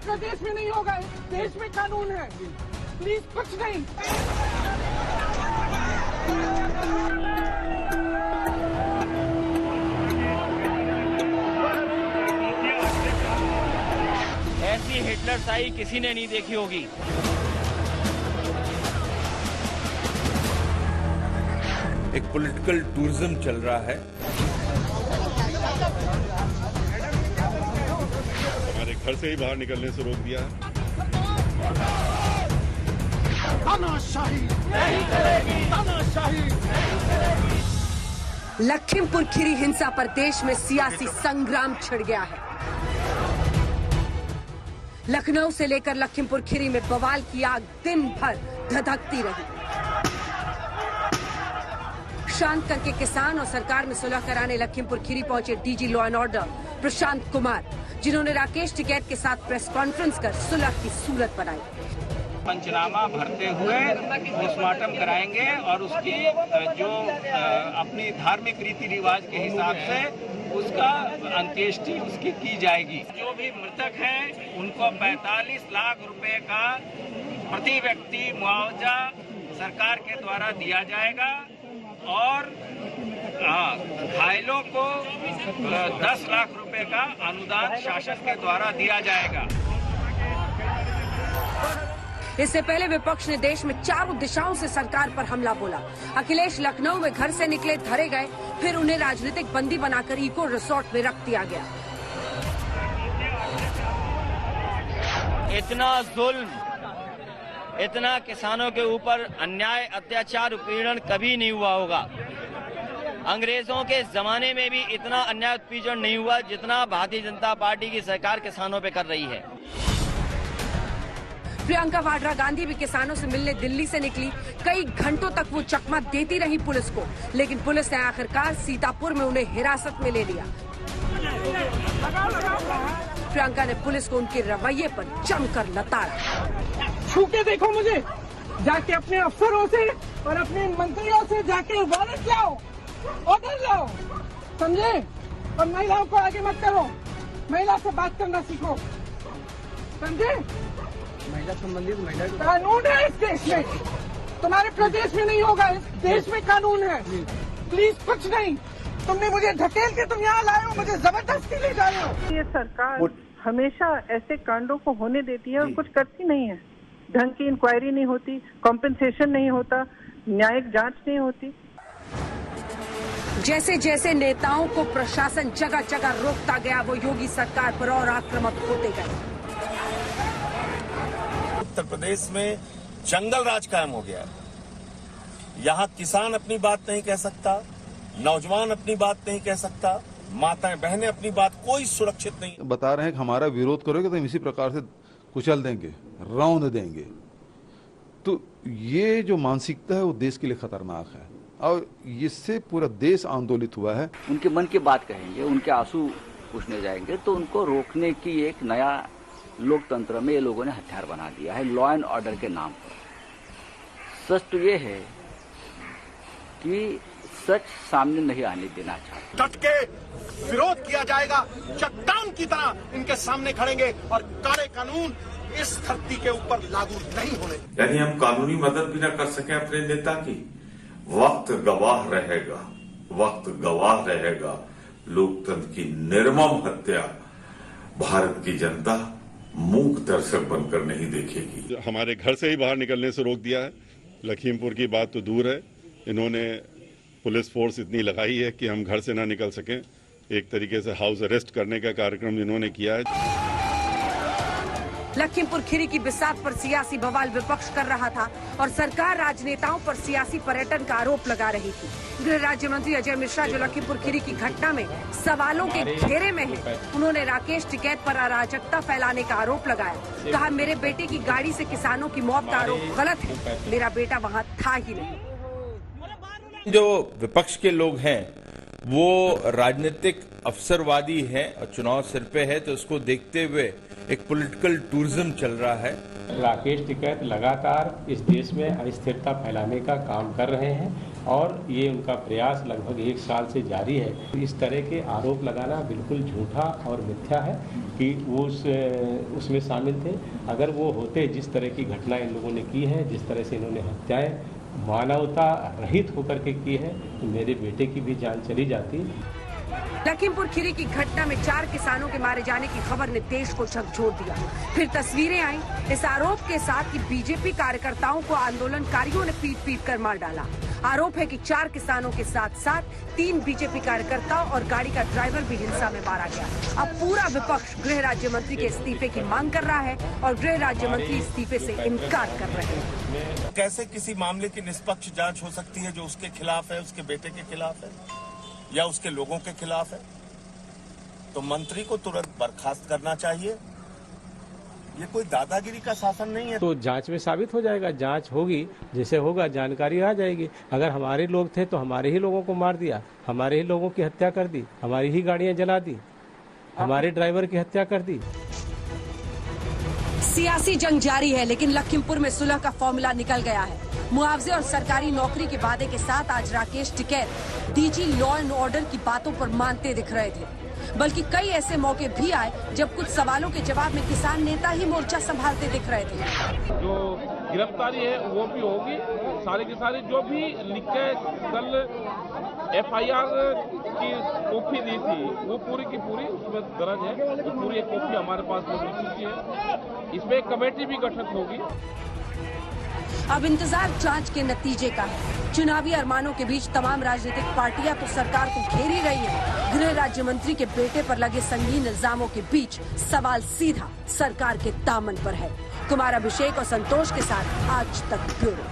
प्रदेश में नहीं होगा, देश में कानून है। प्लीज कुछ नहीं। ऐसी हिटलरशाही किसी ने नहीं देखी होगी। एक पॉलिटिकल टूरिज्म चल रहा है। हमारे घर से ही बाहर निकलने से रोक दिया है। तानाशाही नहीं करेगी, तानाशाही नहीं करेगी। लखीमपुर खीरी हिंसा पर देश में सियासी संग्राम छिड़ गया है। लखनऊ से लेकर लखीमपुर खीरी में बवाल की आग दिन भर धधकती रही। शांत करके किसान और सरकार में सुलह कराने लखीमपुर खीरी पहुंचे DG law and order Prashant Kumar, जिन्होंने राकेश टिकैत के साथ प्रेस कॉन्फ्रेंस कर सुलह की सूरत बनाई। पंचनामा भरते हुए पोस्टमार्टम कराएंगे और उसकी जो अपनी धार्मिक रीति रिवाज के हिसाब से उसका अंत्येष्टि उसकी की जाएगी। जो भी मृतक हैं उनको 45 लाख रुपए का प्रति व्यक्ति मुआवजा सरकार के द्वारा दिया जाएगा और घायलों को 10 लाख रुपए का अनुदान शासन के द्वारा दिया जाएगा। इससे पहले विपक्ष ने देश में चारों दिशाओं से सरकार पर हमला बोला। अखिलेश लखनऊ में घर से निकले धरे गए, फिर उन्हें राजनीतिक बंदी बनाकर इको रिसोर्ट में रख दिया गया। इतना जुल्म, इतना किसानों के ऊपर अन्याय, अत्याचार, उत्पीड़न कभी नहीं हुआ होगा। अंग्रेजों के जमाने में भी इतना अन्याय उत्पीड़न नहीं हुआ जितना भारतीय जनता पार्टी की सरकार किसानों पे कर रही है। प्रियंका वाड्रा गांधी भी किसानों से मिलने दिल्ली से निकली। कई घंटों तक वो चकमा देती रही पुलिस को, लेकिन पुलिस ने आखिरकार सीतापुर में उन्हें हिरासत में ले लिया। प्रियंका ने पुलिस को उनके रवैये पर जमकर लताड़ा। छू के देखो मुझे, जाके अपने अफसरों से और अपने मंत्रियों से जाके वारंट लाओ, ऑर्डर लाओ, समझे? और महिलाओं को आगे मत करो, महिला से बात करना सीखो, समझे? महिला संबंधित कानून है इस देश में, तुम्हारे प्रदेश में नहीं होगा, इस देश में कानून है। प्लीज कुछ नहीं। तुमने मुझे धकेल के तुम यहाँ लाए हो, मुझे जबरदस्ती ले जा रहे हो। ये सरकार हमेशा ऐसे कांडों को होने देती है और कुछ करती नहीं है। ढंग की इंक्वायरी नहीं होती, कॉम्पेंसेशन नहीं होता, न्यायिक जांच नहीं होती। जैसे जैसे नेताओं को प्रशासन जगह जगह रोकता गया, वो योगी सरकार पर और आक्रामक होते गए। उत्तर प्रदेश में जंगल राज कायम हो गया है। यहाँ किसान अपनी बात नहीं कह सकता, नौजवान अपनी बात नहीं कह सकता, माताएं बहनें अपनी बात, कोई सुरक्षित नहीं। बता रहे हैं कि हमारा विरोध करोगे तो हम इसी प्रकार से कुचल देंगे, रौंद देंगे। तो ये जो मानसिकता है वो देश के लिए खतरनाक है और इससे पूरा देश आंदोलित हुआ है। उनके मन की बात कहेंगे, उनके आंसू पूछने जाएंगे तो उनको रोकने की एक नया लोकतंत्र में ये लोगों ने हथियार बना दिया है, लॉ एंड ऑर्डर के नाम पर। सच तो ये है कि सच सामने नहीं आने देना चाहते। डट के विरोध किया जाएगा, चट्टान की तरह इनके सामने खड़ेंगे और काले कानून इस धरती के ऊपर लागू नहीं होने। यानी हम कानूनी मदद भी न कर सके अपने नेता की। वक्त गवाह रहेगा, वक्त गवाह रहेगा। लोकतंत्र की निर्मम हत्या भारत की जनता मूक दर्शक बनकर नहीं देखेगी। हमारे घर से ही बाहर निकलने से रोक दिया है। लखीमपुर की बात तो दूर है, इन्होंने पुलिस फोर्स इतनी लगाई है कि हम घर से ना निकल सकें। एक तरीके से हाउस अरेस्ट करने का कार्यक्रम इन्होंने किया है। लखीमपुर खीरी की बिसात पर सियासी बवाल विपक्ष कर रहा था और सरकार राजनेताओं पर सियासी पर्यटन का आरोप लगा रही थी। गृह राज्य मंत्री अजय मिश्रा, जो लखीमपुर खीरी की घटना में सवालों के घेरे में हैं, उन्होंने राकेश टिकैत पर अराजकता फैलाने का आरोप लगाया। कहा, मेरे बेटे की गाड़ी से किसानों की मौत का आरोप गलत है, मेरा बेटा वहाँ था ही नहीं। जो विपक्ष के लोग हैं वो राजनीतिक अवसरवादी हैं और चुनाव सिर पे है, तो उसको देखते हुए एक पॉलिटिकल टूरिज्म चल रहा है। राकेश टिकैत लगातार इस देश में अस्थिरता फैलाने का काम कर रहे हैं। और ये उनका प्रयास लगभग 1 साल से जारी है। इस तरह के आरोप लगाना बिल्कुल झूठा और मिथ्या है कि वो उसमें शामिल थे। अगर वो होते, जिस तरह की घटना इन लोगों ने की है, जिस तरह से इन्होंने हत्याएं मानवता रहित होकर के की है, तो मेरे बेटे की भी जान चली जाती। लखीमपुर खीरी की घटना में 4 किसानों के मारे जाने की खबर ने देश को झकझोर दिया। फिर तस्वीरें आई इस आरोप के साथ कि बीजेपी कार्यकर्ताओं को आंदोलनकारियों ने पीट कर मार डाला। आरोप है कि 4 किसानों के साथ साथ 3 बीजेपी कार्यकर्ताओं और गाड़ी का ड्राइवर भी हिंसा में मारा गया। अब पूरा विपक्ष गृह राज्य मंत्री के इस्तीफे की मांग कर रहा है और गृह राज्य मंत्री इस्तीफे से इनकार कर रहे हैं। कैसे किसी मामले की निष्पक्ष जांच हो सकती है जो उसके खिलाफ है, उसके बेटे के खिलाफ है या उसके लोगों के खिलाफ है? तो मंत्री को तुरंत बर्खास्त करना चाहिए। ये कोई दादागिरी का शासन नहीं है। तो जांच में साबित हो जाएगा, जांच होगी, जैसे होगा जानकारी आ जाएगी। अगर हमारे लोग थे तो हमारे ही लोगों को मार दिया, हमारे ही लोगों की हत्या कर दी, हमारी ही गाड़ियां जला दी, हमारे ड्राइवर की हत्या कर दी। सियासी जंग जारी है, लेकिन लखीमपुर में सुलह का फॉर्मूला निकल गया है। मुआवजे और सरकारी नौकरी के वादे के साथ आज Rakesh Tikait DG law and order की बातों पर मानते दिख रहे थे, बल्कि कई ऐसे मौके भी आए जब कुछ सवालों के जवाब में किसान नेता ही मोर्चा संभालते दिख रहे थे। जो गिरफ्तारी है वो भी होगी, सारे के सारे जो भी लिख के कल FIR की कॉपी दी थी वो पूरी की पूरी उसमें दर्ज है, वो पूरी एक कॉपी हमारे पास मौजूद चुकी है। इसमें एक कमेटी भी गठित होगी। अब इंतजार जांच के नतीजे का है। चुनावी अरमानों के बीच तमाम राजनीतिक पार्टियां तो सरकार को घेर ही रही हैं। गृह राज्य मंत्री के बेटे पर लगे संगीन इल्जामों के बीच सवाल सीधा सरकार के दामन पर है। कुमार अभिषेक और संतोष के साथ आज तक ब्यूरो।